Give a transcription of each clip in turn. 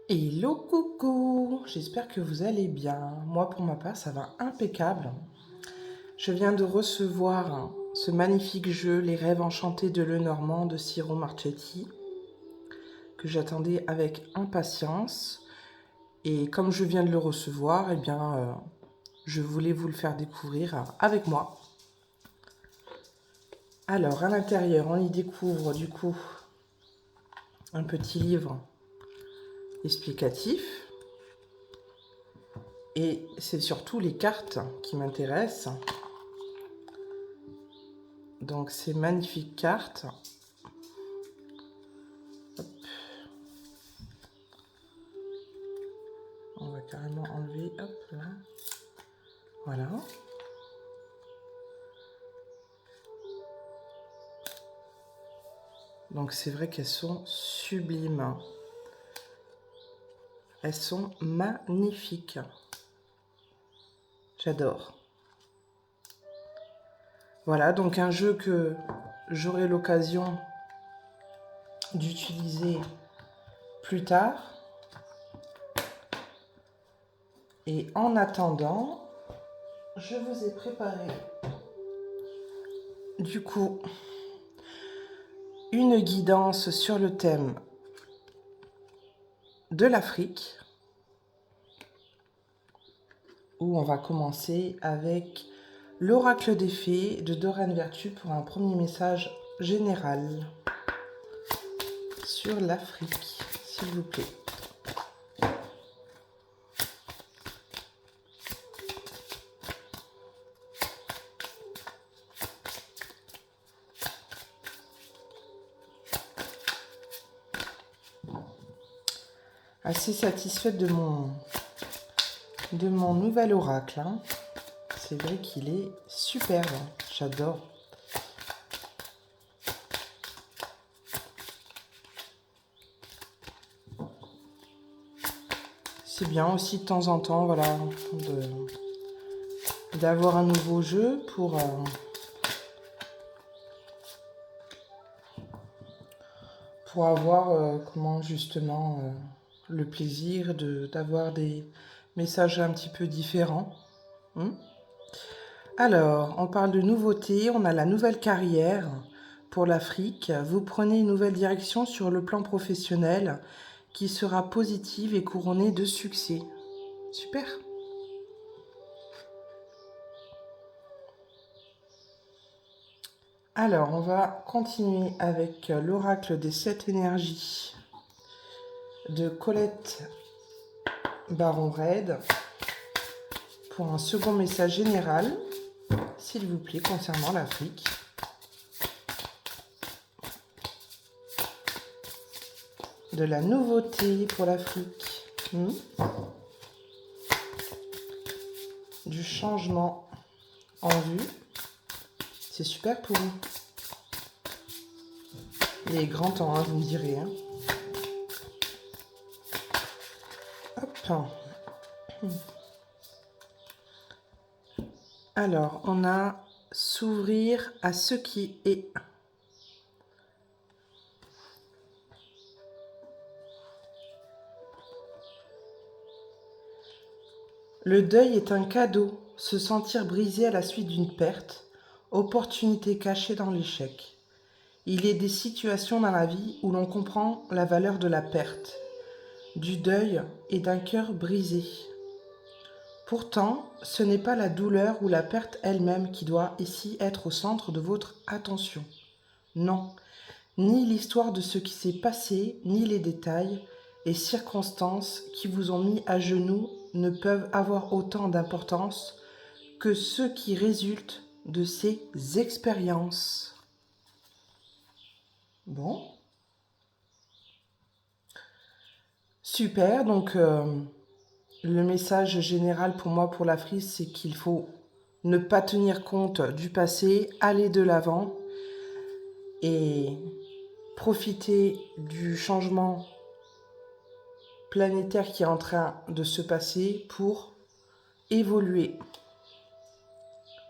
Hello coucou, j'espère que vous allez bien. Moi pour ma part ça va impeccable. Je viens de recevoir ce magnifique jeu Les Rêves Enchantés de Lenormand de Ciro Marchetti que j'attendais avec impatience. Et comme je viens de le recevoir, je voulais vous le faire découvrir avec moi. Alors à l'intérieur on y découvre du coup un petit livre explicatif. Et c'est surtout les cartes qui m'intéressent. Donc ces magnifiques cartes. Hop. On va carrément enlever, hop là. Voilà. Donc c'est vrai qu'elles sont sublimes. Elles sont magnifiques. J'adore. Voilà, donc un jeu que j'aurai l'occasion d'utiliser plus tard. Et en attendant, je vous ai préparé du coup une guidance sur le thème de l'Afrique, où on va commencer avec l'oracle des fées de Dorane Vertu pour un premier message général sur l'Afrique, s'il vous plaît. Assez satisfaite de mon nouvel oracle. Hein. C'est vrai qu'il est superbe. J'adore. C'est bien aussi de temps en temps, voilà, d'avoir un nouveau jeu pour avoir comment justement le plaisir d'avoir des messages un petit peu différents. Alors, on parle de nouveautés, on a la nouvelle carrière pour l'Afrique. Vous prenez une nouvelle direction sur le plan professionnel qui sera positive et couronnée de succès. Super. Alors, on va continuer avec l'oracle des 7 énergies de Colette Baron-Red pour un second message général, s'il vous plaît, concernant l'Afrique. De la nouveauté pour l'Afrique. Du changement en vue. C'est super pour vous. Il est grand temps, hein, vous me direz. Hein. Hop. Alors, on a s'ouvrir à ce qui est. Le deuil est un cadeau, se sentir brisé à la suite d'une perte, opportunité cachée dans l'échec. Il est des situations dans la vie où l'on comprend la valeur de la perte, du deuil et d'un cœur brisé. Pourtant, ce n'est pas la douleur ou la perte elle-même qui doit ici être au centre de votre attention. Non, ni l'histoire de ce qui s'est passé, ni les détails et circonstances qui vous ont mis à genoux ne peuvent avoir autant d'importance que ce qui résulte de ces expériences. Bon. Super, donc le message général pour moi, pour l'Afrique, c'est qu'il faut ne pas tenir compte du passé, aller de l'avant et profiter du changement planétaire qui est en train de se passer pour évoluer.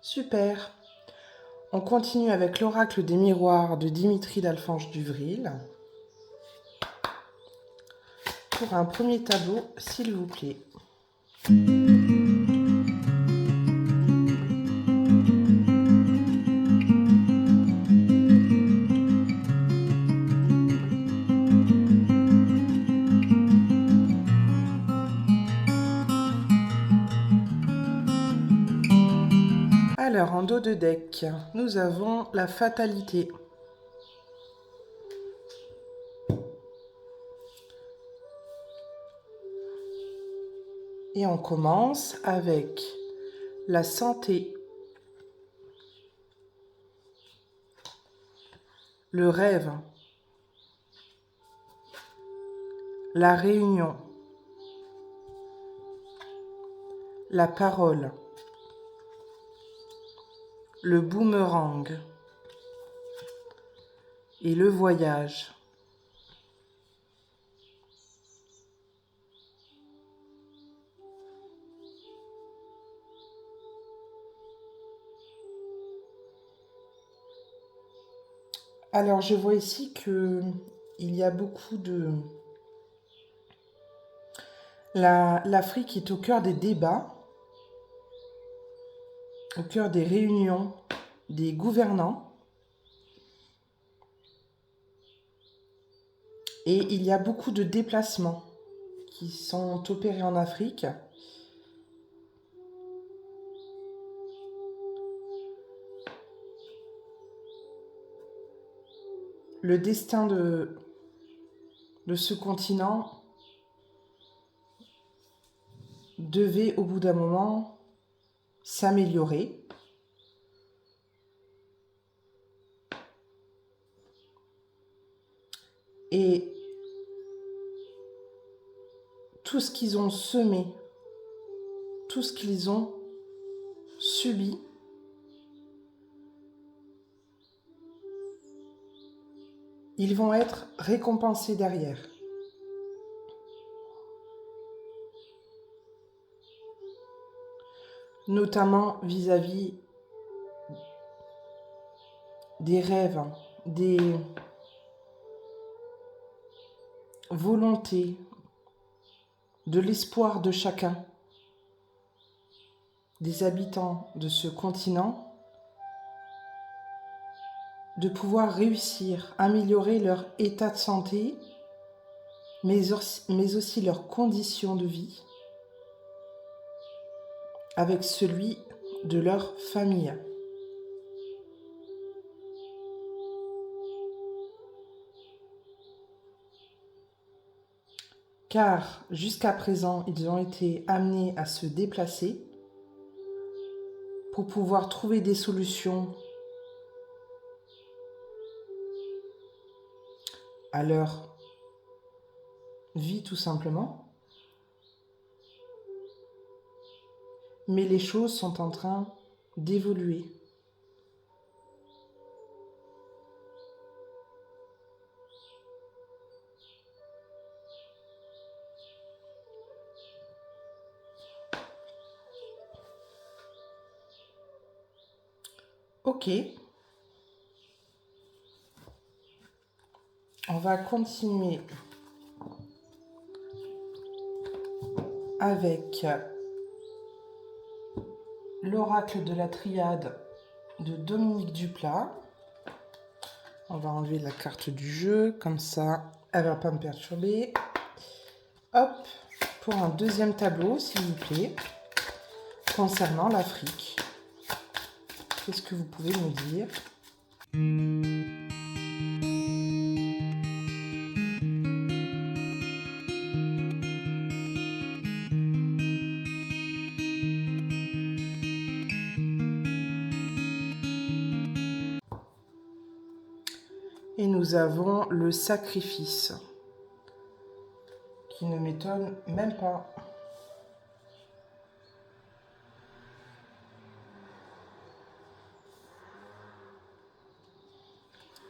Super. On continue avec l'oracle des miroirs de Dimitri d'Alphonse Duvril. pour un premier tableau, s'il vous plaît. Alors, en dos de deck, nous avons la fatalité. Et on commence avec la santé, le rêve, la réunion, la parole, le boomerang et le voyage. Alors, je vois ici que il y a beaucoup de... L'Afrique est au cœur des débats, au cœur des réunions des gouvernants. Et il y a beaucoup de déplacements qui sont opérés en Afrique. Le destin de ce continent devait au bout d'un moment s'améliorer. Et tout ce qu'ils ont semé, tout ce qu'ils ont subi, ils vont être récompensés derrière. Notamment vis-à-vis des rêves, des volontés, de l'espoir de chacun, des habitants de ce continent, de pouvoir réussir, améliorer leur état de santé, mais aussi leurs conditions de vie, avec celui de leur famille. Car jusqu'à présent, ils ont été amenés à se déplacer pour pouvoir trouver des solutions à leur vie tout simplement. Mais les choses sont en train d'évoluer. Ok. On va continuer avec l'oracle de la triade de Dominique Duplat. On va enlever la carte du jeu, comme ça, elle va pas me perturber. Hop, pour un deuxième tableau, s'il vous plaît, concernant l'Afrique. Qu'est-ce que vous pouvez me dire ? Et nous avons le sacrifice, qui ne m'étonne même pas.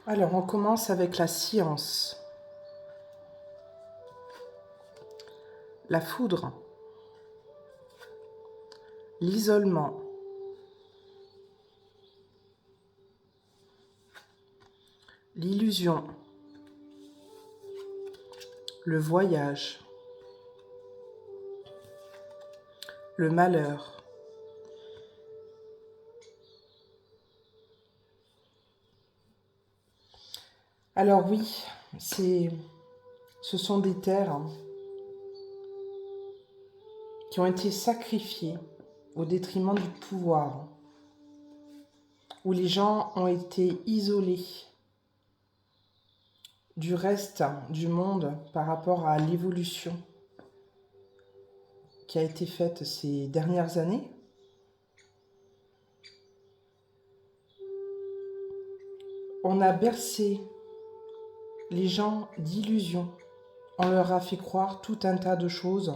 Alors, on commence avec la science. La foudre. L'isolement. L'illusion. Le voyage. le malheur. Alors oui, ce sont des terres qui ont été sacrifiées au détriment du pouvoir, où les gens ont été isolés du reste du monde par rapport à l'évolution qui a été faite ces dernières années. On a bercé les gens d'illusions. On leur a fait croire tout un tas de choses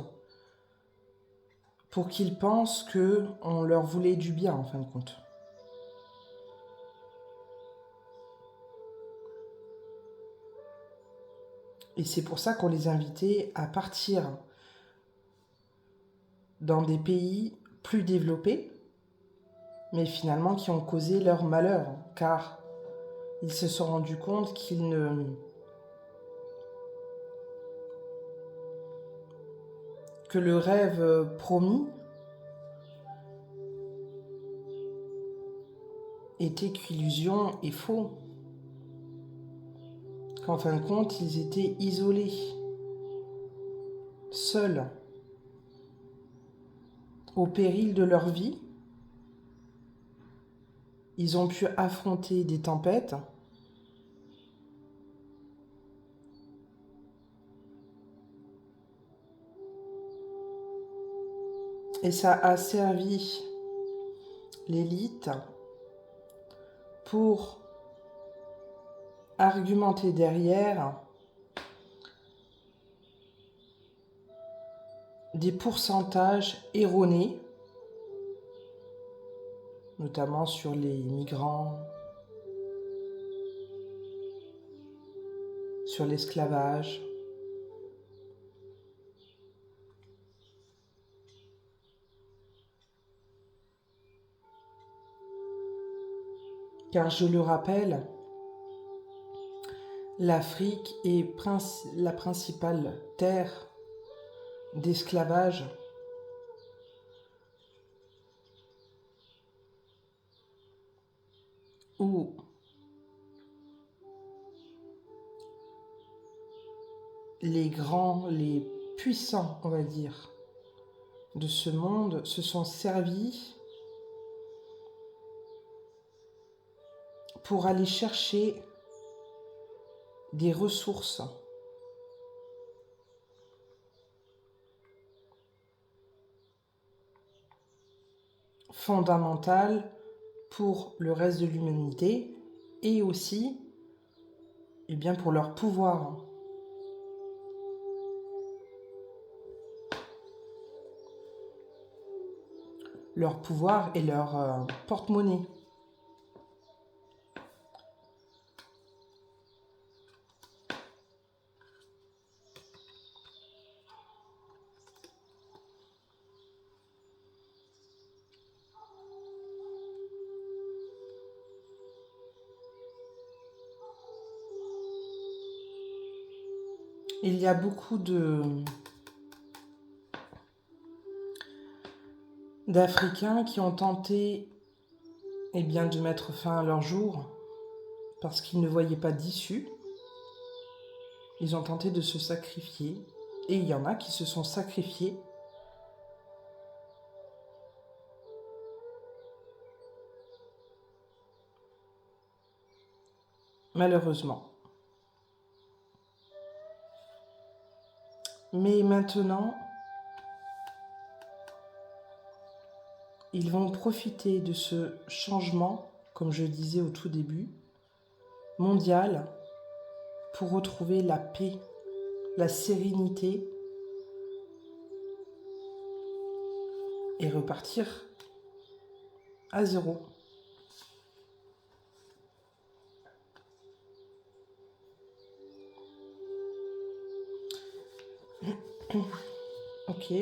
pour qu'ils pensent qu'on leur voulait du bien en fin de compte. Et c'est pour ça qu'on les invitait à partir dans des pays plus développés, mais finalement qui ont causé leur malheur, car ils se sont rendus compte que le rêve promis était qu'illusion et faux, qu'en fin de compte, ils étaient isolés, seuls, au péril de leur vie. Ils ont pu affronter des tempêtes, et ça a servi l'élite pour argumenter derrière des pourcentages erronés, notamment sur les migrants, sur l'esclavage. Car je le rappelle, l'Afrique est la principale terre d'esclavage où les grands, les puissants, on va dire, de ce monde se sont servis pour aller chercher des ressources fondamentales pour le reste de l'humanité et aussi pour leur pouvoir. Leur pouvoir et leur porte-monnaie. Il y a beaucoup d'Africains qui ont tenté de mettre fin à leur jour parce qu'ils ne voyaient pas d'issue. Ils ont tenté de se sacrifier et il y en a qui se sont sacrifiés malheureusement. Mais maintenant, ils vont profiter de ce changement, comme je disais au tout début, mondial, pour retrouver la paix, la sérénité et repartir à zéro. Ok.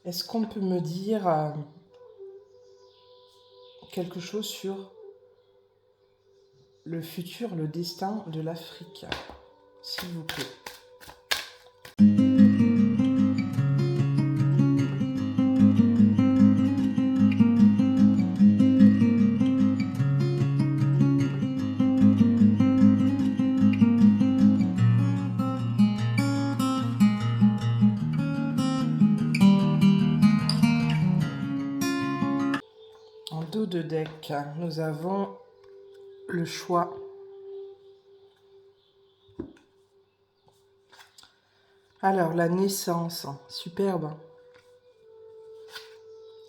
Est-ce qu'on peut me dire quelque chose sur le futur, le destin de l'Afrique ? s'il vous plaît. En dos de deck, nous avons le choix. Alors, la naissance, superbe.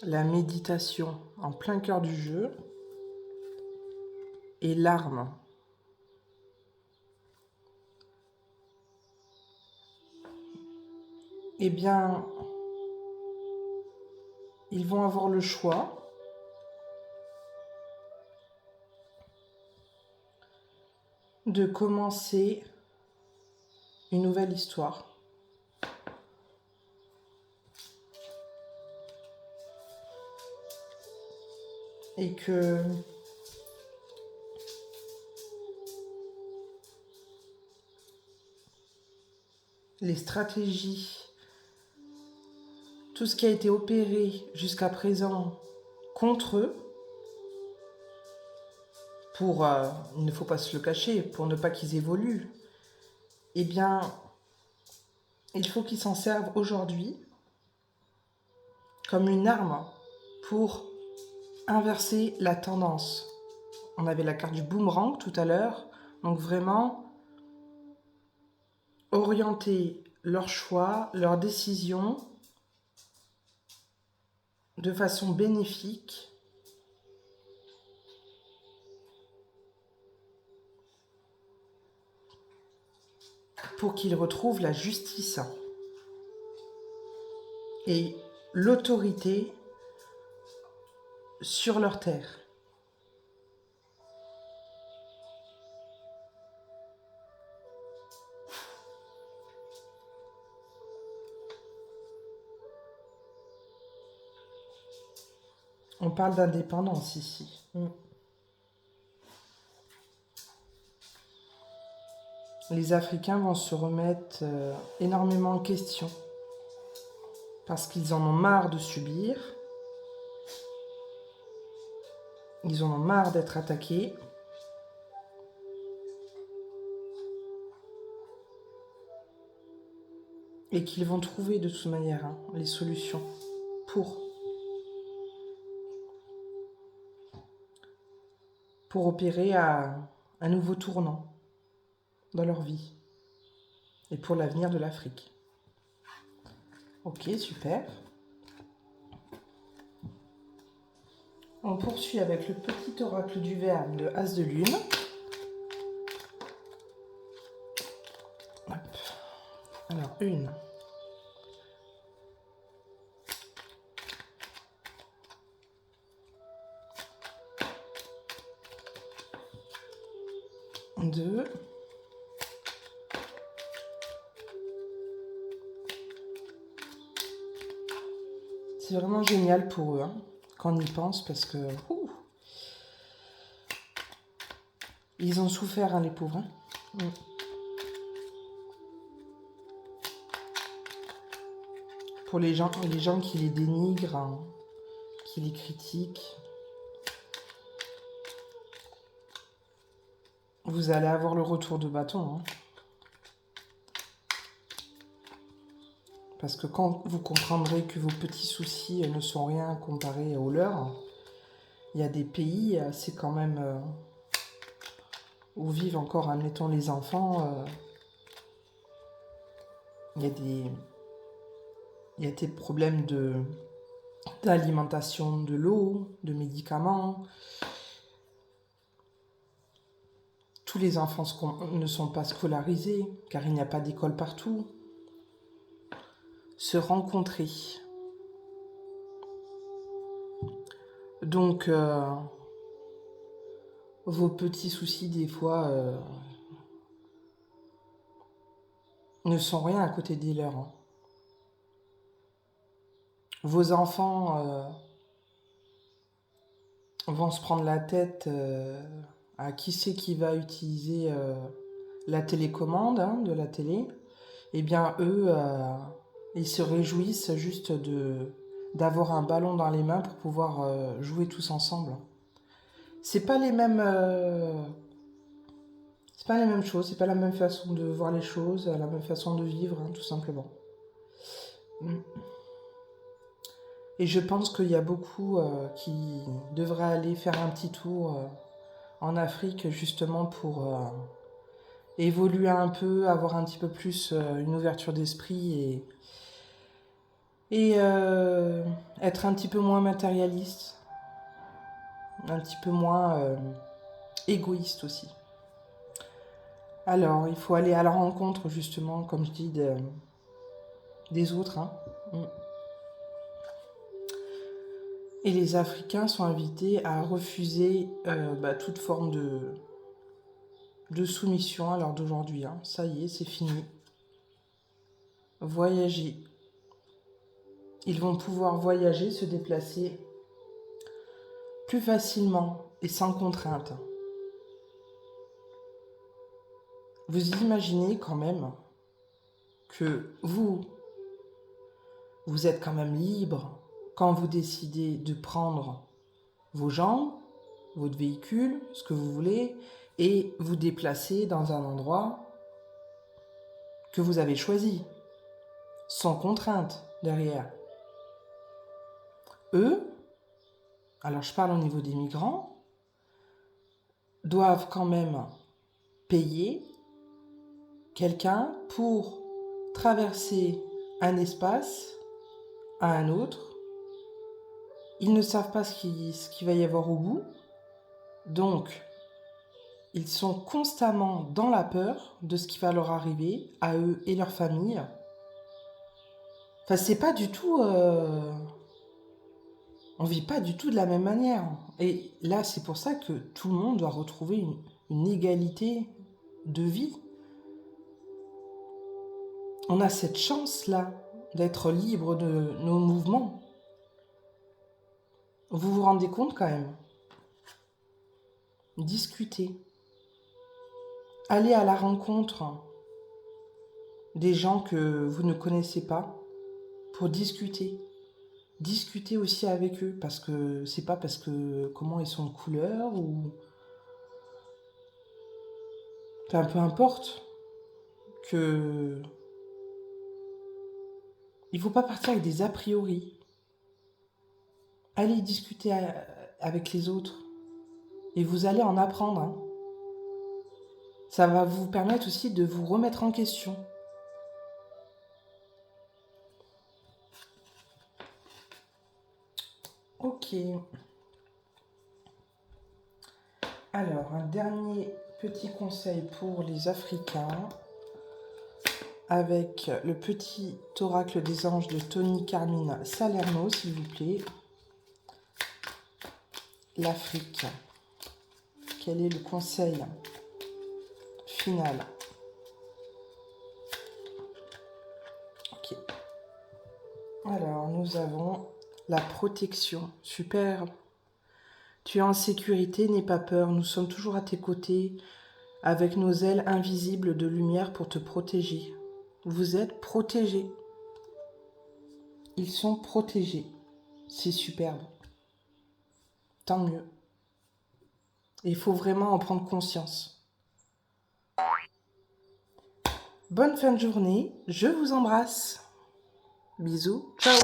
La méditation, en plein cœur du jeu. Et l'arme. Eh bien, ils vont avoir le choix de commencer une nouvelle histoire. Et que les stratégies, tout ce qui a été opéré jusqu'à présent contre eux, pour, il ne faut pas se le cacher, pour ne pas qu'ils évoluent, eh bien, il faut qu'ils s'en servent aujourd'hui comme une arme pour inverser la tendance. On avait la carte du boomerang tout à l'heure, donc vraiment orienter leurs choix, leurs décisions de façon bénéfique pour qu'ils retrouvent la justice et l'autorité sur leur terre. On parle d'indépendance ici. Les Africains vont se remettre énormément en question parce qu'ils en ont marre de subir, ils en ont marre d'être attaqués. Et qu'ils vont trouver de toute manière les solutions pour opérer un nouveau tournant dans leur vie et pour l'avenir de l'Afrique. Ok, super. On poursuit avec le petit oracle du verbe de As de Lune. Hop. Alors, 1, 2, 'C'est vraiment génial pour eux quand on y pense parce que ils ont souffert les pauvres. Pour les gens qui les dénigrent, qui les critiquent, vous allez avoir le retour de bâton. Parce que quand vous comprendrez que vos petits soucis ne sont rien comparés aux leurs, il y a des pays, c'est quand même où vivent encore, admettons, les enfants. Il y a des problèmes d'alimentation, de l'eau, de médicaments. Tous les enfants ne sont pas scolarisés, car il n'y a pas d'école partout. Se rencontrer. Donc, vos petits soucis, des fois, ne sont rien à côté des leurs. Vos enfants vont se prendre la tête à qui c'est qui va utiliser la télécommande de la télé, eh bien eux, ils se réjouissent juste d'avoir un ballon dans les mains pour pouvoir jouer tous ensemble. C'est pas les mêmes, c'est pas les mêmes choses, c'est pas la même façon de voir les choses, la même façon de vivre, tout simplement. Et je pense qu'il y a beaucoup qui devraient aller faire un petit tour en Afrique justement pour évoluer un peu, avoir un petit peu plus une ouverture d'esprit et être un petit peu moins matérialiste, un petit peu moins égoïste aussi. Alors, il faut aller à la rencontre justement, comme je dis, des autres. Et les Africains sont invités à refuser toute forme de soumission à l'heure d'aujourd'hui. Ça y est, c'est fini. Voyager. Ils vont pouvoir voyager, se déplacer plus facilement et sans contrainte. Vous imaginez quand même que vous êtes quand même libre quand vous décidez de prendre vos jambes, votre véhicule, ce que vous voulez, et vous déplacer dans un endroit que vous avez choisi, sans contrainte derrière. Eux, alors je parle au niveau des migrants, doivent quand même payer quelqu'un pour traverser un espace à un autre. Ils ne savent pas ce qu'il va y avoir au bout. Donc, ils sont constamment dans la peur de ce qui va leur arriver à eux et leur famille. Enfin, c'est pas du tout... on vit pas du tout de la même manière. Et là, c'est pour ça que tout le monde doit retrouver une égalité de vie. On a cette chance-là d'être libre de nos mouvements. Vous vous rendez compte quand même? Discutez. Allez à la rencontre des gens que vous ne connaissez pas pour discuter. Discutez aussi avec eux parce que c'est pas parce que comment ils sont de couleur ou... Enfin, peu importe que... Il faut pas partir avec des a priori. Allez discuter avec les autres et vous allez en apprendre. Ça va vous permettre aussi de vous remettre en question. Ok. Alors, un dernier petit conseil pour les Africains avec le petit oracle des anges de Tony Carmine Salerno, s'il vous plaît. L'Afrique. Quel est le conseil final? Ok. Alors, nous avons la protection. Superbe. Tu es en sécurité, n'aie pas peur. Nous sommes toujours à tes côtés, avec nos ailes invisibles de lumière pour te protéger. Vous êtes protégés. Ils sont protégés. C'est superbe. Tant mieux. Et il faut vraiment en prendre conscience. Bonne fin de journée. Je vous embrasse. Bisous. Ciao.